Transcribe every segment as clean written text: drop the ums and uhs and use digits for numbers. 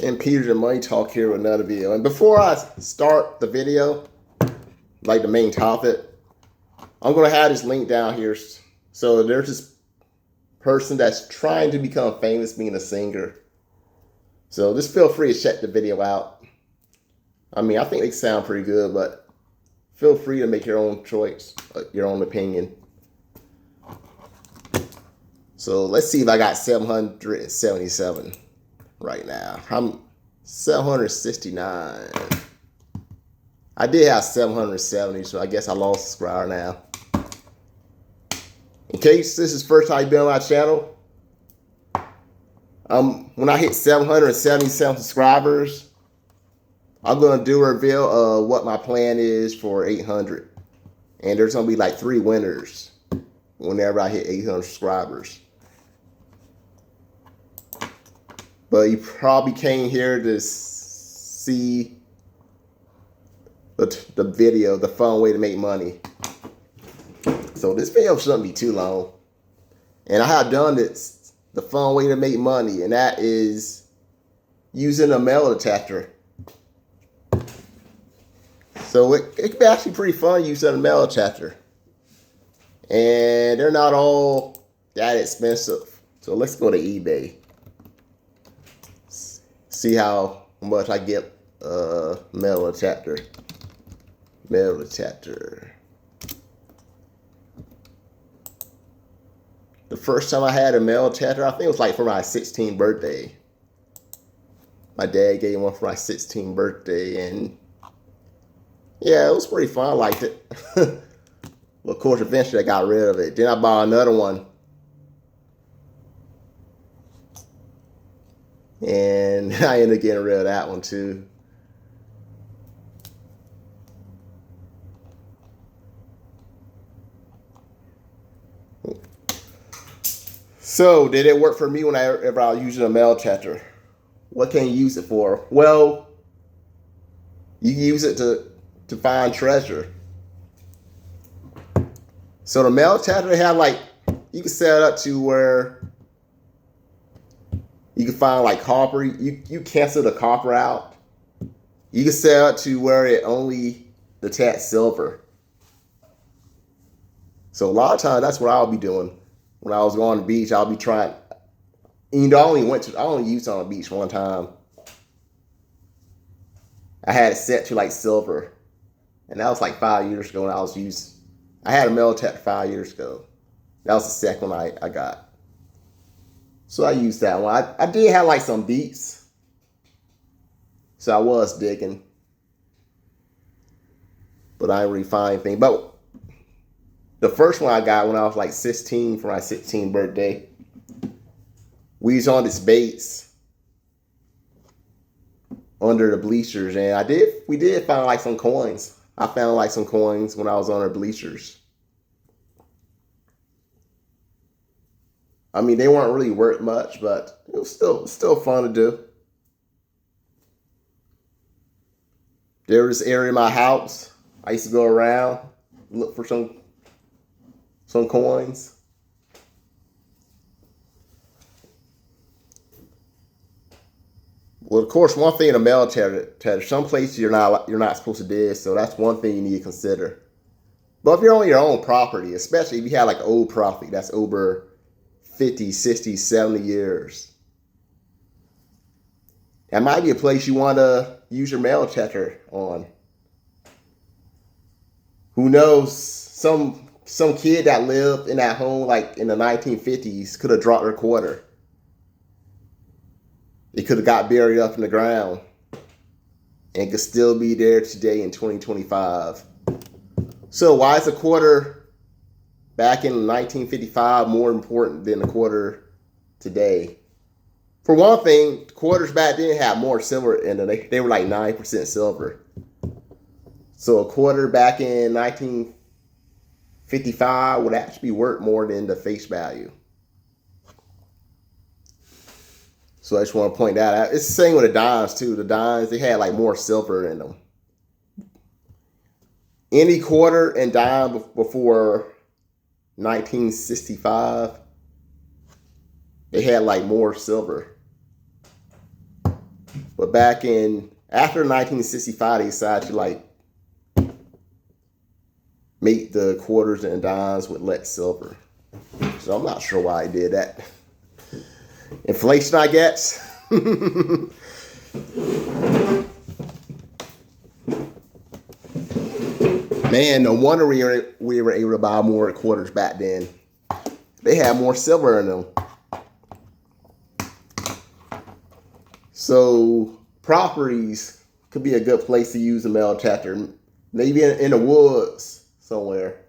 And Peter the Money Talk here with another video. And before I start the video, like the main topic, I'm going to have this link down here. So there's this person that's trying to become famous being a singer. So just feel free to check the video out. I mean, I think they sound pretty good, but feel free to make your own choice, your own opinion. So let's see if I got 777 right now. I'm 769. I did have 770, so I guess I lost a subscriber now. In case this is the first time you've been on my channel, when I hit 777 subscribers, I'm going to do a reveal of what my plan is for 800. And there's going to be like 3 winners whenever I hit 800 subscribers. But you probably came here to see the video, the fun way to make money. So this video shouldn't be too long. And I have done this, the fun way to make money, and that is using a metal detector. So it can be actually pretty fun using a metal detector. And they're not all that expensive. So let's go to eBay. See how much I get a metal detector. Metal detector. The first time I had a metal detector, I think it was like for my 16th birthday. My dad gave one for my 16th birthday, and yeah, it was pretty fun. I liked it. Well, of course, eventually I got rid of it. Then I bought another one. And I ended up getting rid of that one too. So, did it work for me whenever I was using a metal detector? What can you use it for? Well, you can use it to find treasure. So the metal detector have like, you can set it up to where you can find like copper. You cancel the copper out. You can set it up to where it only detects silver. So a lot of times that's what I'll be doing. When I was going to the beach, I'll be trying. You know, I only used it on the beach one time. I had it set to like silver. And that was like 5 years ago when I had a metal detector 5 years ago. That was the second one I got. So I used that one. I did have like some beats. So I was digging. But I didn't really find anything. But the first one I got when I was like 16 for my 16th birthday, we was on this base under the bleachers, and we did find like some coins. I found like some coins when I was on the bleachers. I mean, they weren't really worth much, but it was still fun to do. There was this area in my house I used to go around, look for some coins. Well, of course, one thing in a metal detector, some places you're not supposed to dig, so that's one thing you need to consider. But if you're on your own property, especially if you have like old property that's over 50, 60, 70 years, that might be a place you want to use your metal detector on. Who knows? Some kid that lived in that home like in the 1950s could have dropped their quarter. It could have got buried up in the ground and could still be there today in 2025. So why is a quarter back in 1955 more important than a quarter today? For one thing, quarters back then had more silver in them. They were like 9% silver. So a quarter back in 1955 would actually be worth more than the face value. So I just want to point that out. It's the same with the dimes too. The dimes, they had like more silver in them. Any quarter and dime before 1965, they had like more silver. But after 1965, they decided to like make the quarters and dimes with lead silver. So I'm not sure why I did that. Inflation, I guess. Man, no wonder we were able to buy more quarters back then. They had more silver in them. So properties could be a good place to use a metal detector. Maybe in the woods somewhere.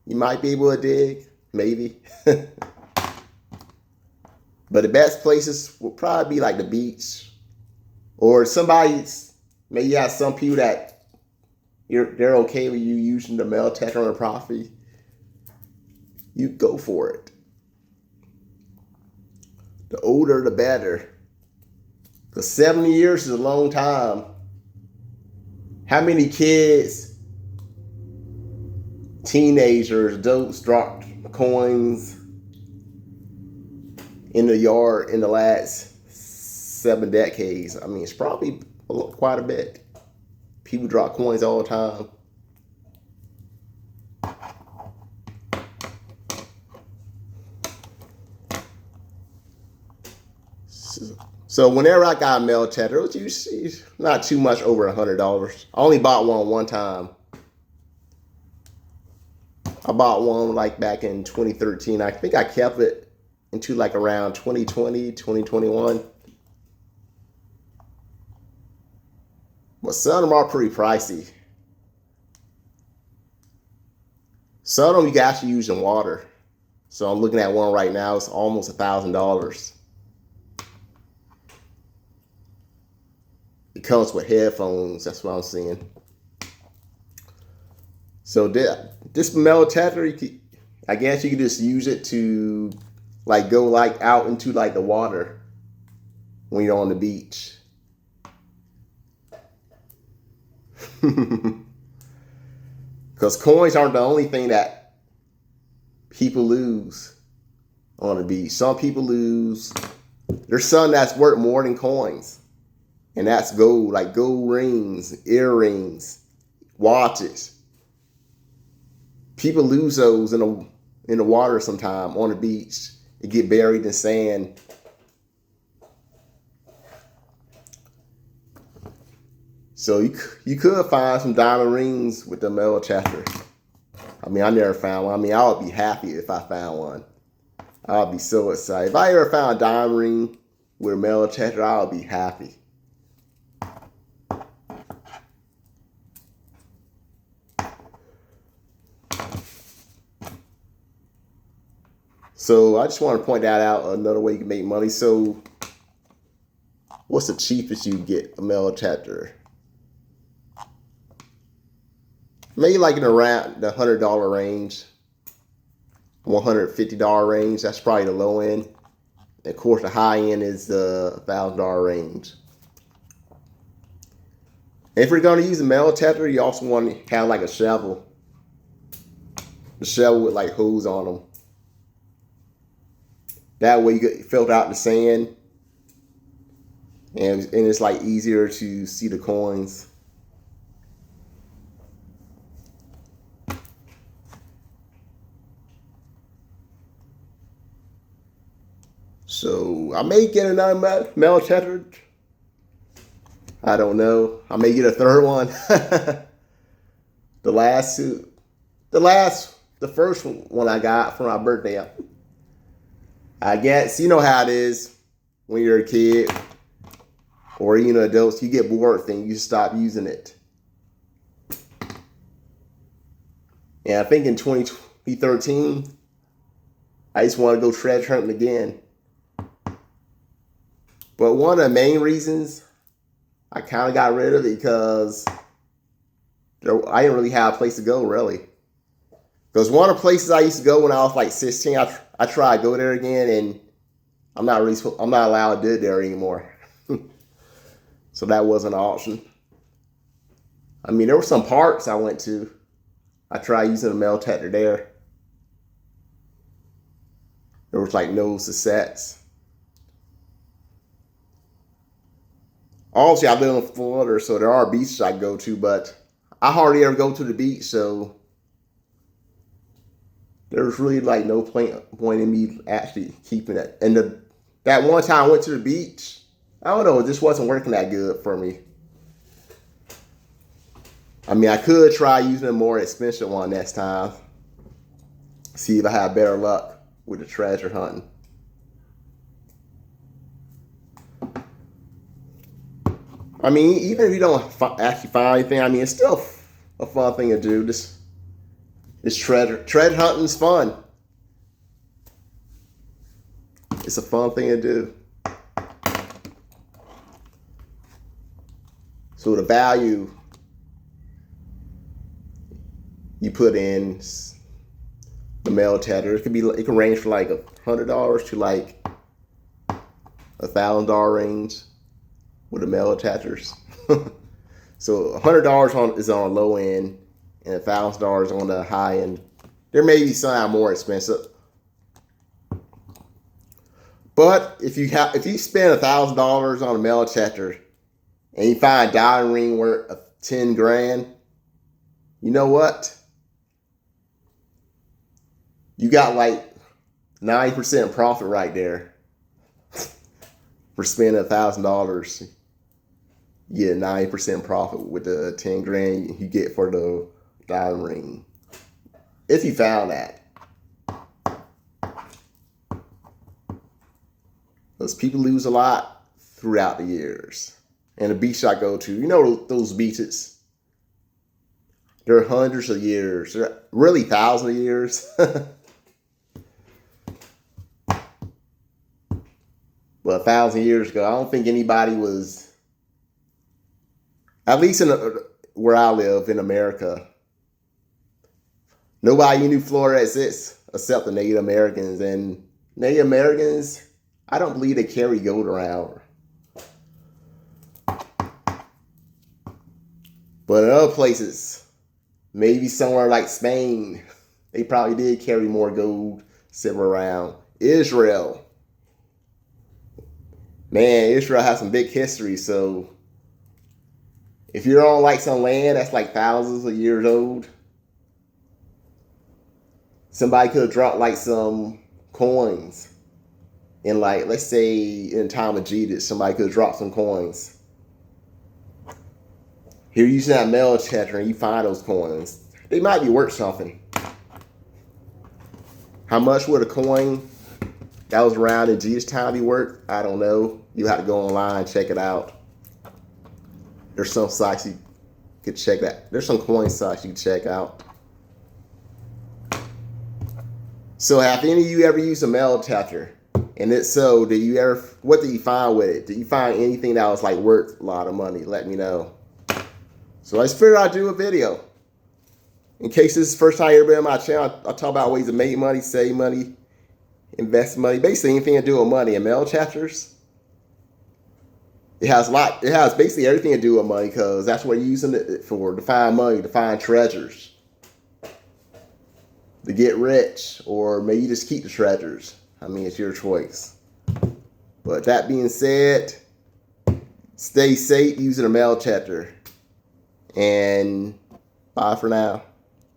You might be able to dig, maybe. But the best places will probably be like the beach. Or maybe you have some people that they're okay with you using the metal detector on a property. You go for it. The older, the better. Because 70 years is a long time. How many kids, teenagers, adults dropped coins in the yard in the last 7 decades? I mean, it's probably quite a bit. People drop coins all the time. So whenever I got a metal detector, it was usually not too much over $100. I only bought one time. I bought one like back in 2013. I think I kept it into like around 2020, 2021. But some of them are pretty pricey. Some of them you can actually use in water. So I'm looking at one right now. It's almost $1,000. It comes with headphones. That's what I'm seeing. So this metal detector, I guess you could just use it to like go like out into like the water when you're on the beach. Because coins aren't the only thing that people lose on the beach. Some people lose. There's some that's worth more than coins. And that's gold, like gold rings, earrings, watches. People lose those in the water sometime on the beach. They get buried in sand. So you could find some diamond rings with the metal detector. I mean, I never found one. I mean, I would be happy if I found one. I would be so excited. If I ever found a diamond ring with a metal detector, I would be happy. So I just want to point that out, another way you can make money. So what's the cheapest you get a metal detector? Maybe like in around the $100 range, $150 range. That's probably the low end. And of course, the high end is the $1,000 range. And if you're going to use a metal detector, you also want to have like a shovel. The shovel with like holes on them. That way you get filter out the sand, and it's like easier to see the coins. So I may get another metal detector. I don't know. I may get a third one. The first one I got for my birthday. I guess you know how it is when you're a kid or adults. You get bored with things, you stop using it. And I think in 2013, I just want to go treasure hunting again. But one of the main reasons I kind of got rid of it because I didn't really have a place to go, really. Because one of the places I used to go when I was like 16, I tried to go there again, and I'm not allowed to do it there anymore. So that wasn't an option. I mean, there were some parks I went to. I tried using a metal detector there. There was like no success. Obviously, I live in Florida, so there are beaches I go to, but I hardly ever go to the beach, so there's really like no point in me actually keeping it. And that one time I went to the beach, I don't know, it just wasn't working that good for me. I mean, I could try using a more expensive one next time. See if I have better luck with the treasure hunting. I mean, even if you don't actually find anything, I mean, it's still a fun thing to do. This treasure hunting's fun. It's a fun thing to do. So the value you put in the metal detector, it can range from like $100 to like $1,000 range with the metal detectors. So $100 is on the low end and $1,000 on the high end. There may be some out more expensive, but if you spend $1,000 on a metal detector and you find a diamond ring worth 10 grand, you know what? You got like 90% profit right there for spending $1,000. You get 90% profit with the 10 grand you get for the diamond ring. If you found that. Because people lose a lot throughout the years. And the beach I go to, you know those beaches, they're hundreds of years. They're really thousands of years. But 1,000 years ago, I don't think anybody was, at least where I live in America, nobody knew Florida exists except the Native Americans. And Native Americans, I don't believe they carry gold around. But in other places, maybe somewhere like Spain, they probably did carry more gold, silver around. Israel. Man, Israel has some big history, so if you're on like some land that's like thousands of years old, somebody could have dropped like some coins in like, let's say in time of Jesus, somebody could have dropped some coins. Here using that metal detector and you find those coins. They might be worth something. How much would a coin that was around in Jesus' time be worth? I don't know. You have to go online and check it out. There's some sites you could check that. There's some coin sites you can check out. So have any of you ever used a metal detector? And if so, what did you find with it? Did you find anything that was like worth a lot of money? Let me know. So I just figured I'd do a video. In case this is the first time you've ever been on my channel, I talk about ways to make money, save money, invest money, basically anything to do with money. And metal detectors, it has basically everything to do with money, because that's what you're using it for, to find money, to find treasures, to get rich, or maybe just keep the treasures. I mean, it's your choice. But that being said, stay safe using a metal detector. And bye for now.